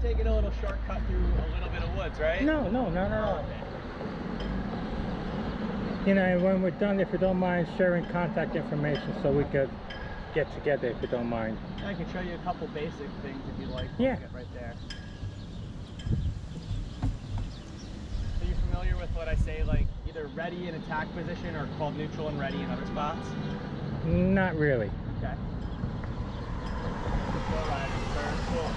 taking a little shortcut through a little bit of woods, right? No, not at all. You know, and when we're done, if you don't mind sharing contact information so we could get together, if you don't mind. I can show you a couple basic things if you'd like. Yeah. Right there. Are you familiar with what I say, like either ready in attack position or called neutral and ready in other spots? Not really. Okay. All right, turn, cool.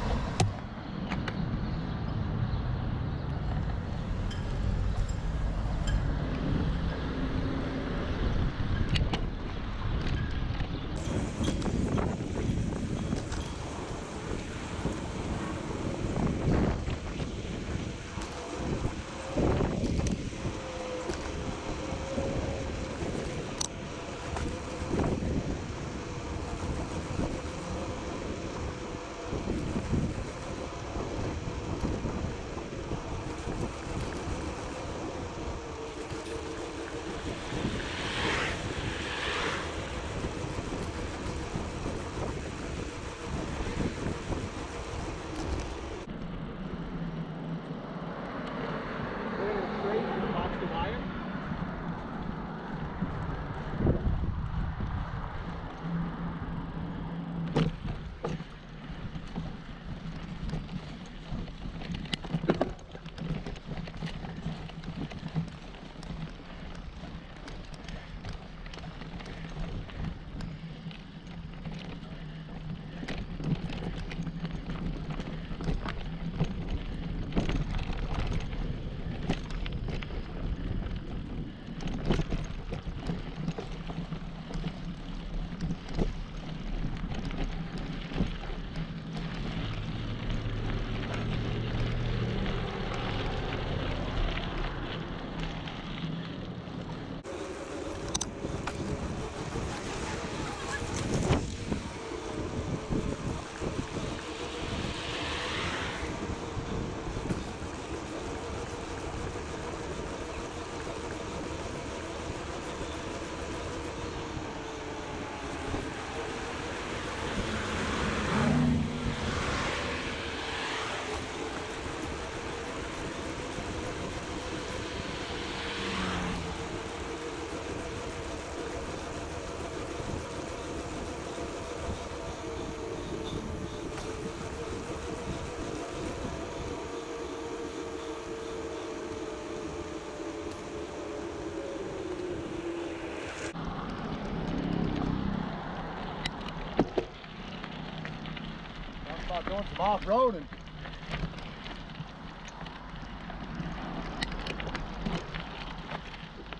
Doing some off-roading.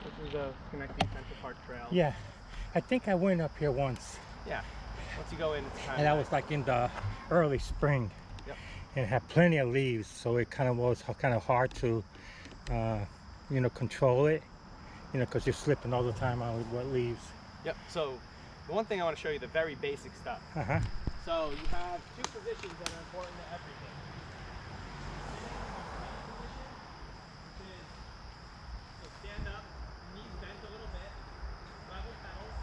This is a Schenectady Central Park Trail. Yeah, I think I went up here once. Yeah. Once you go in, it's kind of. And that was like in the early spring. Yep. And it had plenty of leaves, so it kind of was kind of hard to, you know, control it. You know, because you're slipping all the time on with what leaves. Yep. So, the one thing I want to show you, the very basic stuff. Uh-huh. So you have two positions that are important to everything. Which is, so stand up, knees bent a little bit, level pedals,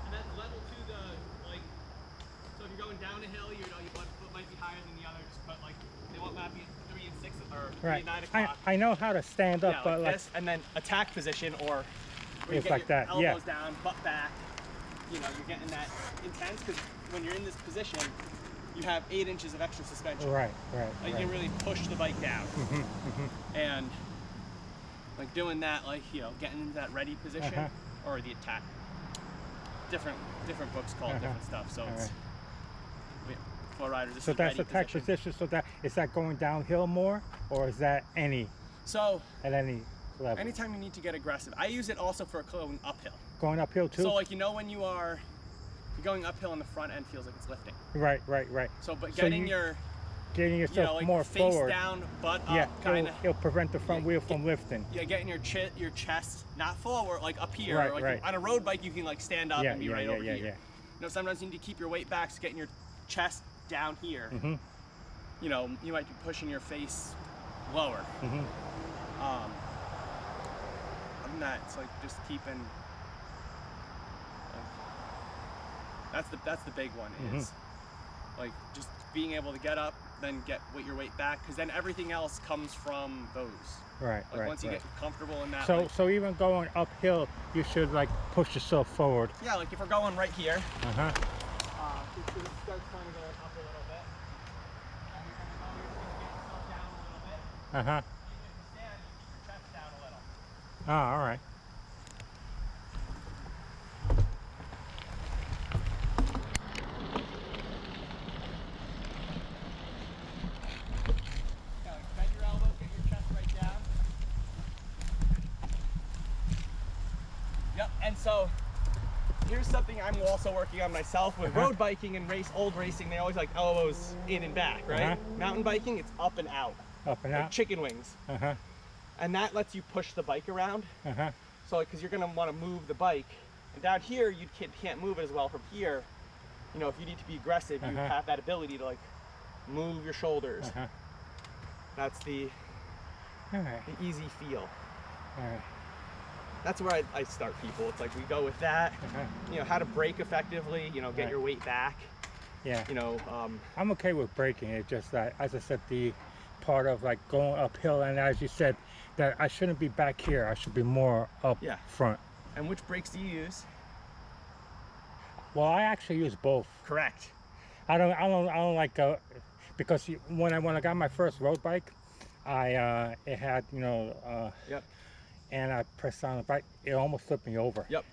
and that's level to the, like, so if you're going down a hill, you know, your butt foot might be higher than the other, just put like, they want might be 3 and 6 or 3 and 9 o'clock. I know how to stand up, yeah, but like this, and then attack position, or where you it's get like your that, elbows down, butt back. You know, you're getting that intense because when you're in this position, you have 8 inches of extra suspension. Right. Like, you can really push the bike down. And like doing that, like, you know, getting into that ready position or the attack. Different books call it different stuff. So it's floor riders. This so is that's ready attack position. So that is that going downhill more, or is that any? So at any level. Anytime you need to get aggressive. I use it also for going uphill. Going uphill too? So like, you know, when you're going uphill and the front end feels like it's lifting. Right. So but getting yourself, you know, like more face forward. down, butt up, kind of. It'll prevent the front wheel from lifting. Yeah, getting your chest not forward, like up here. Right, like on a road bike, you can like stand up and be right over here. Yeah. You know, sometimes you need to keep your weight back, so getting your chest down here. You know, you might be pushing your face lower. Other than that, it's like just keeping. That's the big one is Like just being able to get up, then get your weight back, because then everything else comes from those. Right, Like right, once you right. get comfortable in that. So, like, so even going uphill, you should like push yourself forward. yeah, like if we're going right here, Uh-huh. just to start trying to go up a little bit. And you're going to go, you're going to get yourself down a little bit. Uh-huh. Even if you stand, you keep your chest down a little. Oh, all right. Yeah, like bend your elbows, get your chest right down. Yep, and so here's something I'm also working on myself with road biking and old racing. They always like elbows in and back, right? Mountain biking, it's up and out. Up and Like out. chicken wings. Uh-huh. And that lets you push the bike around. Uh-huh. So, because you're gonna want to move the bike, and down here you can't move it as well. From here, you know, if you need to be aggressive, you have that ability to like move your shoulders. That's the All right. the easy feel. All right. That's where I start people. It's like we go with that. You know, how to brake effectively. You know, get Right. your weight back. Yeah. You know, I'm okay with braking. It's just that, as I said, the part of like going uphill, and as you said, that I shouldn't be back here. I should be more up front. and which brakes do you use? Well, I actually use both. Correct. I don't like because when I got my first road bike, it had Yep. and I pressed on the bike, it almost flipped me over. Yep.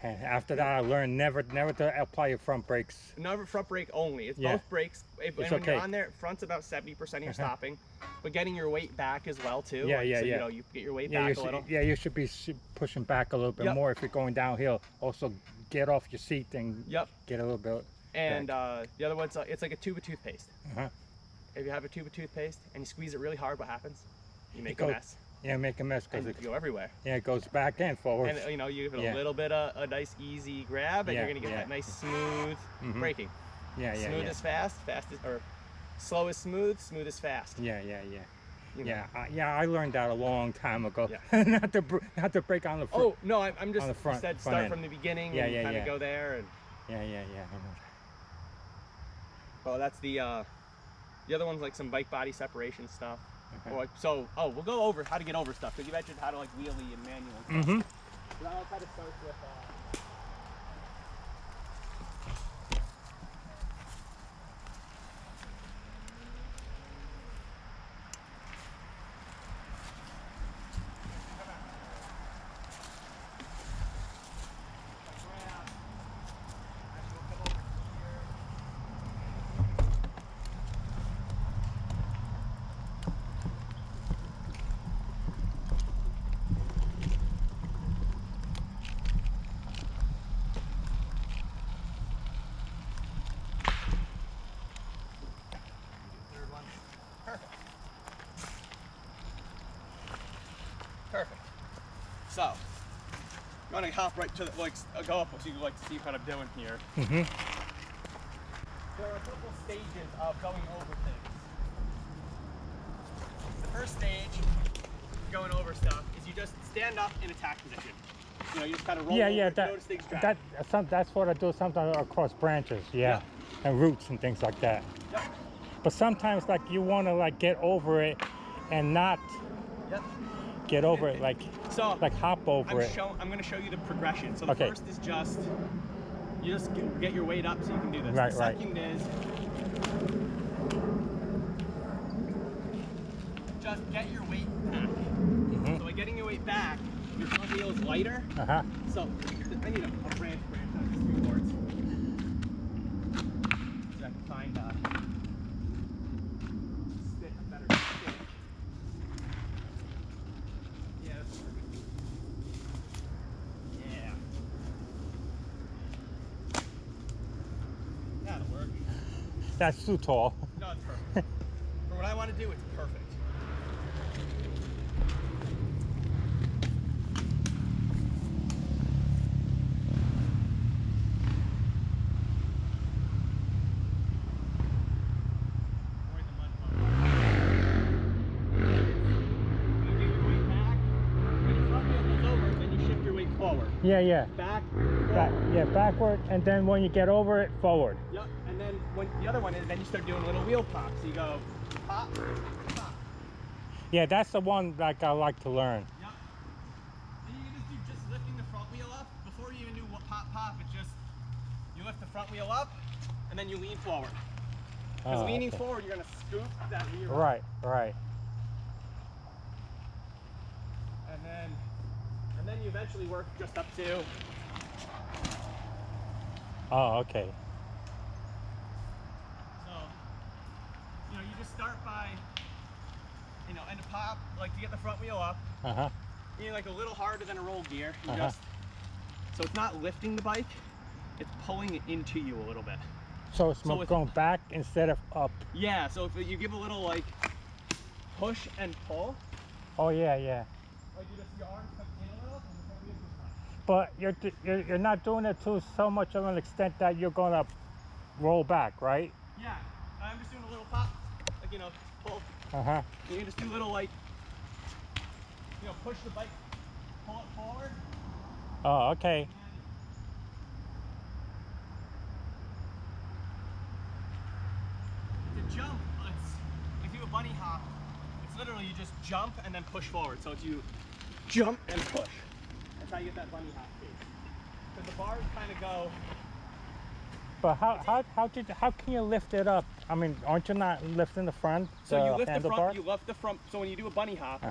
And after that, I learned never to apply your front brakes. Never front brake only. It's Yeah. both brakes. And when okay. you're on there, front's about 70% of your stopping, but getting your weight back as well too. Yeah, like, yeah, so, yeah. You know, you get your weight Yeah, back a little. you should be pushing back a little bit more if you're going downhill. Also, get off your seat and get a little bit. And the other one's it's like a tube of toothpaste. Uh-huh. If you have a tube of toothpaste and you squeeze it really hard, what happens? You make a mess. Yeah, make a mess because And it go everywhere. Yeah, it goes back and forward. And you know, you give it a little bit of a nice easy grab, and you're gonna get that nice smooth braking. Smooth is fast, slow is smooth, smooth is fast. Yeah. You know. Yeah, I learned that a long time ago. Yeah. not to brake on the front. Oh no, I'm just on the front, said front start end. from the beginning Yeah, and kind of go there. And Yeah. I know that. well, that's the other one's like some bike body separation stuff. So we'll go over how to get over stuff because you mentioned how to like wheelie and manual and stuff. So that'll kind of start with. Perfect. So, I'm gonna hop right to the, go up so you can see what I'm doing here. There are a couple stages of going over things. The first stage, going over stuff, is you just stand up in attack position. You know, you just kind of roll over, notice things drag. That's what I do sometimes across branches, and roots and things like that. But sometimes, like, you want to like get over it and not get over it, like hop over it. I'm going to show you the progression. So the first is just, you just get your weight up so you can do this. The second is just get your weight back. So by getting your weight back, your front wheel is lighter. So I need a branch, not just 3 boards. So I can find a better stick. Yeah, that's perfect. Yeah. That'll work. That's too tall. No, it's perfect. For what I want to do, it's perfect. Yeah. Back. Backward, and then when you get over it, forward. Yep, and then when the other one is, then you start doing little wheel pops. So you go pop, pop. Yeah, that's the one like I like to learn. Yep. And you can just do just lifting the front wheel up. Before you even do what pop, pop, it's just you lift the front wheel up and then you lean forward. Because leaning forward, you're gonna scoop that rear. Right, right. And then you eventually work just up to. Oh, okay. So, you know, you just start by, you know, and to pop, like to get the front wheel up. You need like a little harder than a roll gear. You just, so it's not lifting the bike, it's pulling it into you a little bit. So it's going back instead of up. Yeah, so if you give a little like push and pull. Oh yeah, yeah. Like you just, your arms come in a little and the front wheel comes up. But you're not doing it to so much of an extent that you're gonna roll back, right? Yeah, I'm just doing a little pop, like, you know, pull. You can just do little like, you know, push the bike, pull it forward. Oh, okay. To jump, if you do a bunny hop, it's literally you just jump and then push forward. So if you jump and push, that's how you get that bunny hop pace. Because the bars kind of go. But how can you lift it up? I mean, aren't you not lifting the front? So you lift the front. You lift the front. So when you do a bunny hop,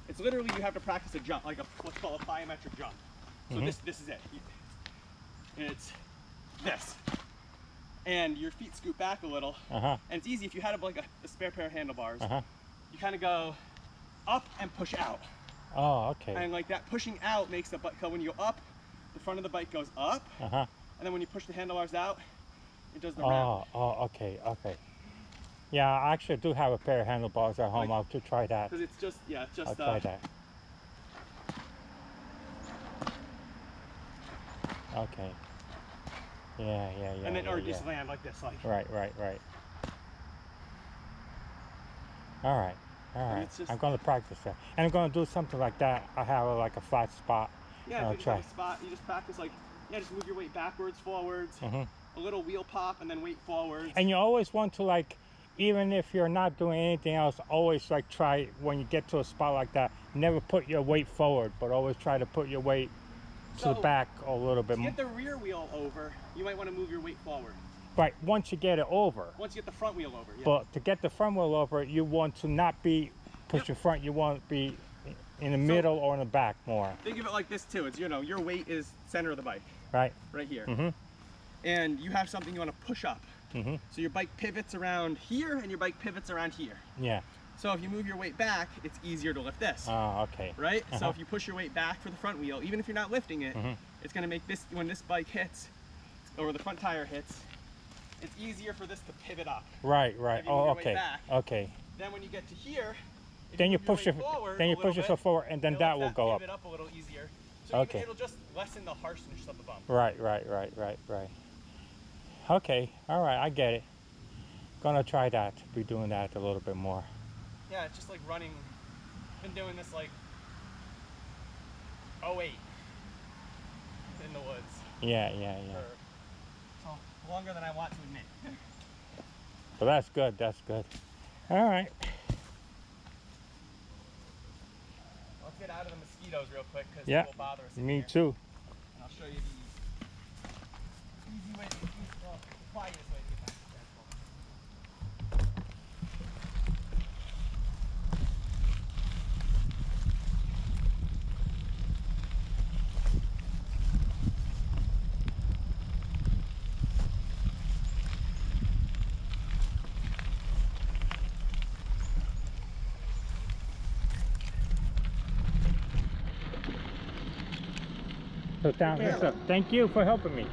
it's literally you have to practice a jump, like what's called a plyometric jump. So this is it. It's this. And your feet scoot back a little, and it's easy if you had like a spare pair of handlebars. You kind of go up and push out. Oh, okay. And like that pushing out makes the bike. So when you go up, the front of the bike goes up, and then when you push the handlebars out, it does the round. Oh, okay, okay. Yeah, I actually do have a pair of handlebars at home. I'll have to try that. Because it's just, yeah, it's just. I'll try that. Okay. Yeah. And then, or just land like this, like. Right. All right. I'm going to practice that, and I'm going to do something like that. I have like a flat spot. Yeah, if you just have a spot, you just practice like, just move your weight backwards, forwards, a little wheel pop, and then weight forwards. And you always want to like, even if you're not doing anything else, always like try when you get to a spot like that, never put your weight forward, but always try to put your weight to the back a little bit more. To get the rear wheel over, you might want to move your weight forward. Right, once you get it over. Once you get the front wheel over, yeah. But to get the front wheel over, you want to not be pushing front, you want to be in the middle or in the back more. Think of it like this too. It's, you know, your weight is center of the bike. Right. Right here. And you have something you want to push up. So your bike pivots around here and your bike pivots around here. Yeah. So if you move your weight back, it's easier to lift this. Oh, okay. Right? So if you push your weight back for the front wheel, even if you're not lifting it, it's going to make this, when this bike hits, or the front tire hits, it's easier for this to pivot up. Right. Oh, okay. Okay. Then when you get to here, then you push it forward. Then you push yourself forward, and then that will go up. Pivot up a little easier. So it'll just lessen the harshness of the bump. Right. Okay. All right. I get it. Gonna try that. Be doing that a little bit more. Yeah, it's just like running. Been doing this like 08 in the woods. Yeah. For longer than I want to admit. But that's good. That's good. All right. Let's get out of the mosquitoes real quick because yeah, they will bother us. Me too. And I'll show you the easy way, the quietest way to get back to So down here. So thank you for helping me.